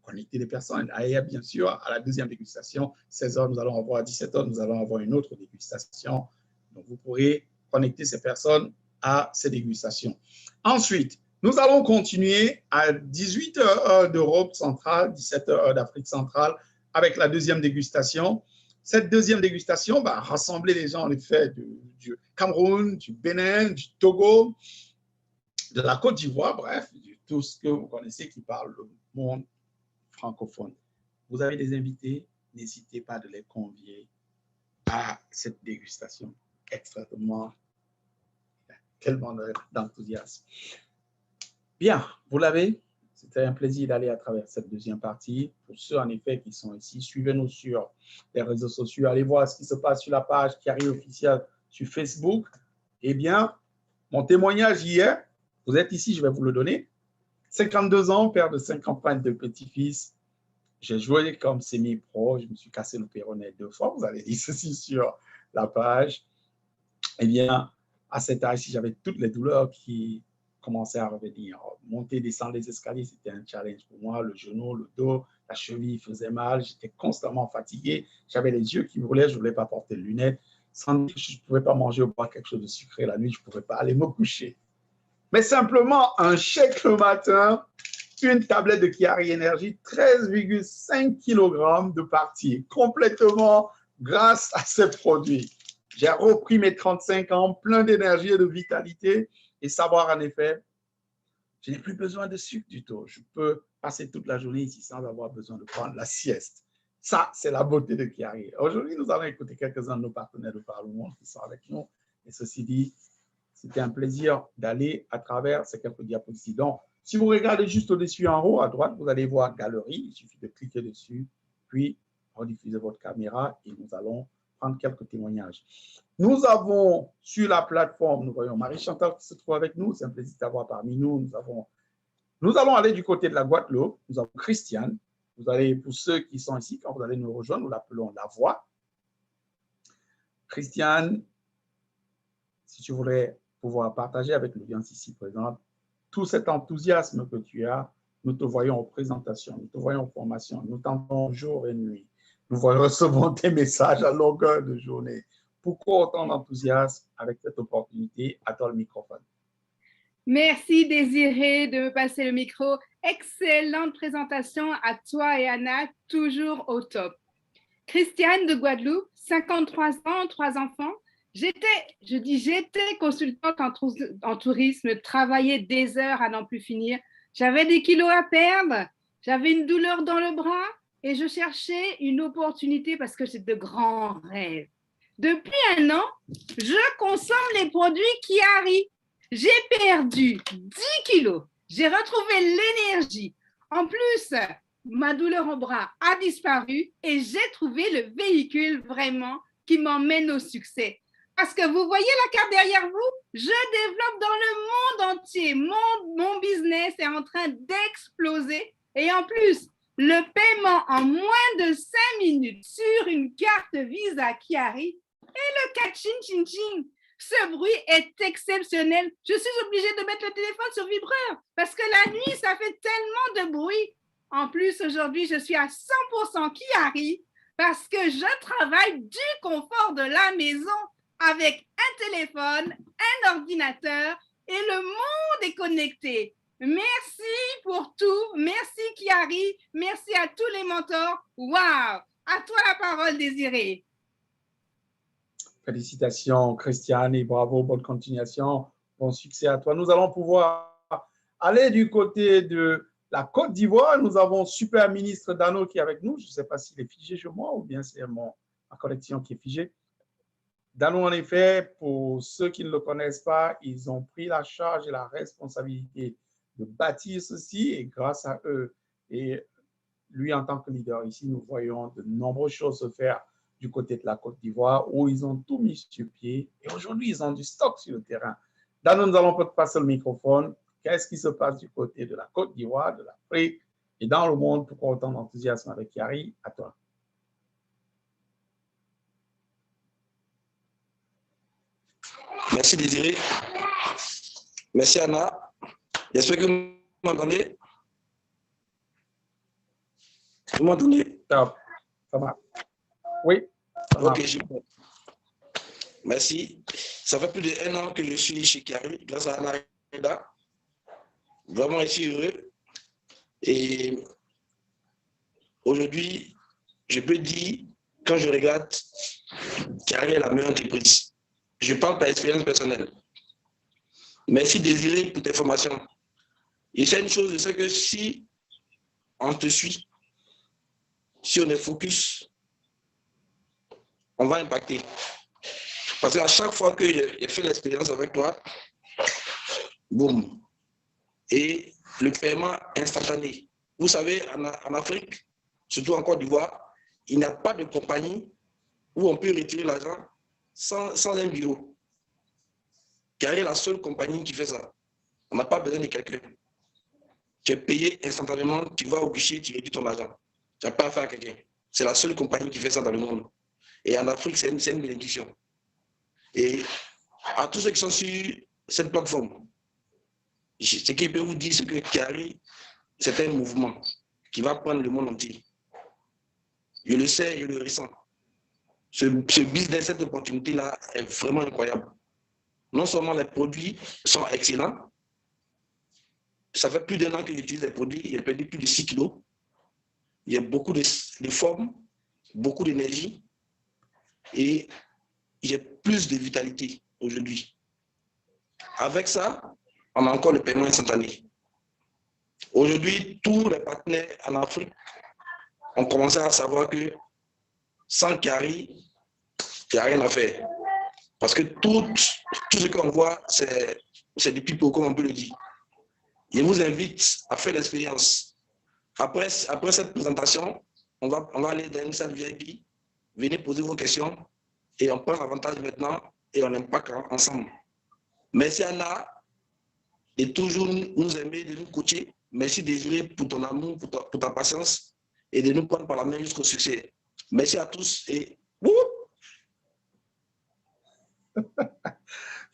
Connecter les personnes. Et bien sûr, à la deuxième dégustation, 16 h, nous allons avoir, à 17 h, nous allons avoir une autre dégustation. Donc, vous pourrez connecter ces personnes à ces dégustations. Ensuite, nous allons continuer à 18 h d'Europe centrale, 17 h d'Afrique centrale, avec la deuxième dégustation. Cette deuxième dégustation va rassembler les gens, en effet, du Cameroun, du Bénin, du Togo, de la Côte d'Ivoire, bref, de tout ce que vous connaissez qui parle le monde francophone. Vous avez des invités, n'hésitez pas de les convier à cette dégustation extrêmement, tellement d'enthousiasme. Bien, vous l'avez, c'était un plaisir d'aller à travers cette deuxième partie. Pour ceux en effet qui sont ici, suivez-nous sur les réseaux sociaux, allez voir ce qui se passe sur la page Chiari officielle sur Facebook. Eh bien, mon témoignage hier, vous êtes ici, je vais vous le donner. 52 ans, père de 5 campagnes de petits-fils. J'ai joué comme semi-pro, je me suis cassé le péroné 2 fois, vous avez dit ceci sur la page. Eh bien, à cet âge, j'avais toutes les douleurs qui commençaient à revenir. Monter, descendre les escaliers, c'était un challenge pour moi. Le genou, le dos, la cheville faisait mal, j'étais constamment fatigué. J'avais les yeux qui brûlaient, je ne voulais pas porter de lunettes. Sans dire que je ne pouvais pas manger ou boire quelque chose de sucré la nuit, je ne pouvais pas aller me coucher. Mais simplement un chèque le matin, une tablette de Chiari Energy, 13,5 kg de partie, complètement grâce à ces produits. J'ai repris mes 35 ans, plein d'énergie et de vitalité, et savoir en effet, je n'ai plus besoin de sucre du tout. Je peux passer toute la journée ici sans avoir besoin de prendre la sieste. Ça, c'est la beauté de Chiari. Aujourd'hui, nous allons écouter quelques-uns de nos partenaires de par le monde qui sont avec nous. Et ceci dit, c'était un plaisir d'aller à travers ces quelques diapositives. Donc, si vous regardez juste au-dessus en haut, à droite, vous allez voir Galerie. Il suffit de cliquer dessus, puis rediffuser votre caméra et nous allons prendre quelques témoignages. Nous avons sur la plateforme, nous voyons Marie-Chantal qui se trouve avec nous. C'est un plaisir d'avoir parmi nous. Nous allons aller du côté de la Guadeloupe. Nous avons Christiane. Vous allez, pour ceux qui sont ici, quand vous allez nous rejoindre, nous l'appelons La Voix. Christiane, si tu voudrais pouvoir partager avec l'audience ici présente tout cet enthousiasme que tu as Nous te voyons aux présentations, nous te voyons aux formations, nous t'entendons jour et nuit. Nous recevons tes messages à longueur de journée. Pourquoi autant d'enthousiasme avec cette opportunité? À toi le microphone. Merci Désiré de me passer le micro. Excellente présentation à toi et Anna, toujours au top. Christiane de Guadeloupe, 53 ans, 3 enfants. J'étais consultante en tourisme, travaillais des heures à n'en plus finir. J'avais des kilos à perdre, j'avais une douleur dans le bras et je cherchais une opportunité parce que j'ai de grands rêves. Depuis 1 an, je consomme les produits Chiari. J'ai perdu 10 kilos, j'ai retrouvé l'énergie. En plus, ma douleur au bras a disparu et j'ai trouvé le véhicule vraiment qui m'emmène au succès. Parce que vous voyez la carte derrière vous, je développe dans le monde entier. Mon business est en train d'exploser. Et en plus, le paiement en moins de 5 minutes sur une carte Visa Chiari et le catching ching ching. Ce bruit est exceptionnel. Je suis obligée de mettre le téléphone sur vibreur parce que la nuit, ça fait tellement de bruit. En plus, aujourd'hui, je suis à 100% Chiari parce que je travaille du confort de la maison avec un téléphone, un ordinateur et le monde est connecté. Merci pour tout. Merci Chiari. Merci à tous les mentors. Waouh! À toi la parole, Désiré. Félicitations, Christiane, et bravo, bonne continuation, bon succès à toi. Nous allons pouvoir aller du côté de la Côte d'Ivoire. Nous avons super ministre Dano qui est avec nous. Je ne sais pas s'il est figé chez moi ou bien c'est ma connexion qui est figée. Dano, en effet, pour ceux qui ne le connaissent pas, ils ont pris la charge et la responsabilité de bâtir ceci et grâce à eux et lui en tant que leader ici, nous voyons de nombreuses choses se faire du côté de la Côte d'Ivoire où ils ont tout mis sur pied et aujourd'hui, ils ont du stock sur le terrain. Dano, nous allons peut-être passer le microphone. Qu'est-ce qui se passe du côté de la Côte d'Ivoire, de l'Afrique et dans le monde? Pourquoi autant d'enthousiasme avec Chiari? À toi. Merci Désiré. Merci Anna. J'espère que vous m'entendez. Vous m'entendez? Ça va. Oui. Ça va. Ok, merci. Ça fait plus d'1 an que je suis chez Chiari, grâce à Anna Reda. Vraiment, je suis heureux. Et aujourd'hui, je peux dire, quand je regarde, Chiari est la meilleure entreprise. Je parle par expérience personnelle. Merci Désiré pour tes formations. Et c'est une chose, je sais que si on te suit, si on est focus, on va impacter. Parce qu'à chaque fois que j'ai fait l'expérience avec toi, boum. Et le paiement instantané. Vous savez, en Afrique, surtout en Côte d'Ivoire, il n'y a pas de compagnie où on peut retirer l'argent sans un bureau. Car est la seule compagnie qui fait ça. On n'a pas besoin de quelqu'un. Tu es payé instantanément, tu vas au guichet, tu réduis ton argent. Tu n'as pas affaire à quelqu'un. C'est la seule compagnie qui fait ça dans le monde. Et en Afrique, c'est une bénédiction. Et à tous ceux qui sont sur cette plateforme, ce qui peut vous dire, c'est que Chiari, c'est un mouvement qui va prendre le monde entier. Je le sais, je le ressens. Ce business, cette opportunité-là est vraiment incroyable. Non seulement les produits sont excellents, ça fait plus d'1 an que j'utilise les produits, j'ai perdu plus de 6 kilos. Il y a beaucoup de formes, beaucoup d'énergie et j'ai plus de vitalité aujourd'hui. Avec ça, on a encore le paiement instantané. Aujourd'hui, tous les partenaires en Afrique ont commencé à savoir que sans Chiari, il n'y a rien à faire. Parce que tout ce qu'on voit, c'est du pipeau, comme on peut le dire. Je vous invite à faire l'expérience. Après cette présentation, on va aller dans une salle VIP, venez poser vos questions et on prend l'avantage maintenant et on impacte ensemble. Merci Anna de toujours nous aimer, de nous coacher. Merci Désiré pour ton amour, pour ta patience et de nous prendre par la main jusqu'au succès. Merci à tous et...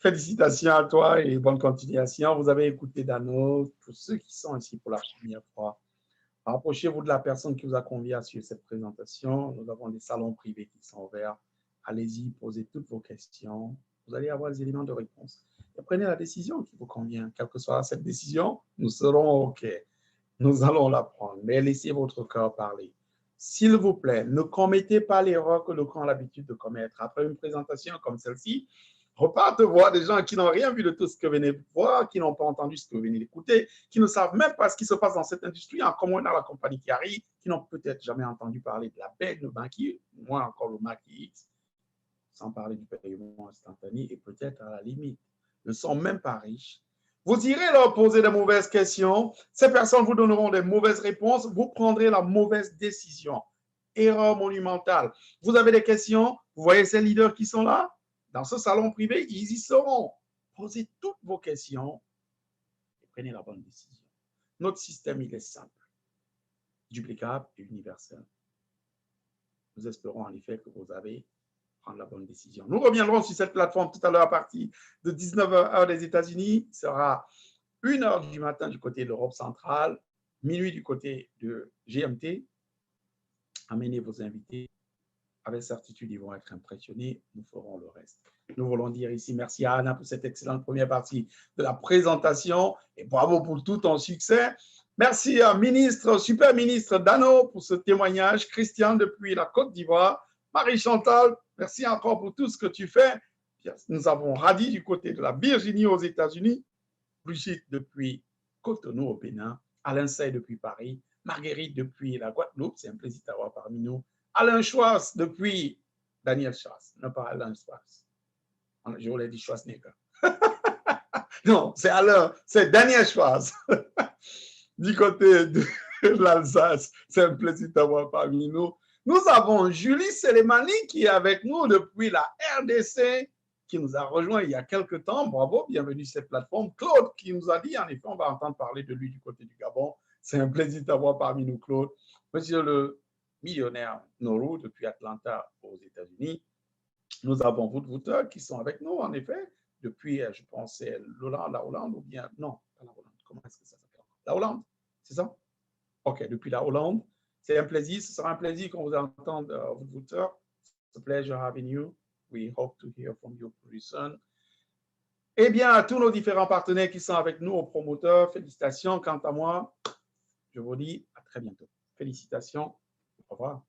Félicitations à toi et bonne continuation. Vous avez écouté Dano. Pour ceux qui sont ici pour la première fois, rapprochez-vous de la personne qui vous a convié à suivre cette présentation. Nous avons des salons privés qui sont ouverts. Allez-y, posez toutes vos questions. Vous allez avoir les éléments de réponse. Et prenez la décision qui vous convient. Quelle que soit cette décision, nous serons OK. Nous allons la prendre. Mais laissez votre cœur parler. S'il vous plaît, ne commettez pas l'erreur que le camp a l'habitude de commettre. Après une présentation comme celle-ci, repartez voir des gens qui n'ont rien vu de tout ce que vous venez de voir, qui n'ont pas entendu ce que vous venez d'écouter, qui ne savent même pas ce qui se passe dans cette industrie, en commun dans la compagnie qui arrive, qui n'ont peut-être jamais entendu parler de la baie de Maquis, moins encore le Maquis X, sans parler du paiement instantané, et peut-être à la limite, ne sont même pas riches. Vous irez leur poser de mauvaises questions, ces personnes vous donneront des mauvaises réponses, vous prendrez la mauvaise décision. Erreur monumentale. Vous avez des questions, vous voyez ces leaders qui sont là? Dans ce salon privé, ils y seront. Posez toutes vos questions et prenez la bonne décision. Notre système, il est simple, duplicable et universel. Nous espérons en effet que vous allez prendre la bonne décision. Nous reviendrons sur cette plateforme tout à l'heure à partir de 19h heure des États-Unis. Ce sera 1h du matin du côté de l'Europe centrale, minuit du côté de GMT. Amenez vos invités. Avec certitude, ils vont être impressionnés. Nous ferons le reste. Nous voulons dire ici merci à Anna pour cette excellente première partie de la présentation et bravo pour tout ton succès. Merci à Super Ministre Dano pour ce témoignage. Christian depuis la Côte d'Ivoire. Marie-Chantal, merci encore pour tout ce que tu fais. Nous avons Radi du côté de la Virginie aux États-Unis. Brigitte depuis Cotonou au Bénin. Alain Sey depuis Paris. Marguerite depuis la Guadeloupe. C'est un plaisir d'avoir parmi nous. Alain Schwartz depuis Daniel Schwartz, non pas Alain Schwartz. Je voulais dire Schwarzenegger. Non, c'est Alain, c'est Daniel Schwartz. Du côté de l'Alsace, c'est un plaisir d'avoir parmi nous. Nous avons Julie Selemani qui est avec nous depuis la RDC, qui nous a rejoint il y a quelques temps. Bravo, bienvenue sur cette plateforme. Claude qui nous a dit, en effet, on va entendre parler de lui du côté du Gabon. C'est un plaisir d'avoir parmi nous, Claude. Monsieur le millionnaire Nourou depuis Atlanta aux États-Unis. Nous avons Woodwooter qui sont avec nous, en effet, depuis, je pense, la Hollande ou bien, non, pas la Hollande, comment est-ce que ça s'appelle? La Hollande, c'est ça? OK, depuis la Hollande. C'est un plaisir, ce sera un plaisir qu'on vous entende, Woodwooter. It's a pleasure having you. We hope to hear from you pretty soon. Eh bien, à tous nos différents partenaires qui sont avec nous, aux promoteurs, félicitations. Quant à moi, je vous dis à très bientôt. Félicitations. Au revoir.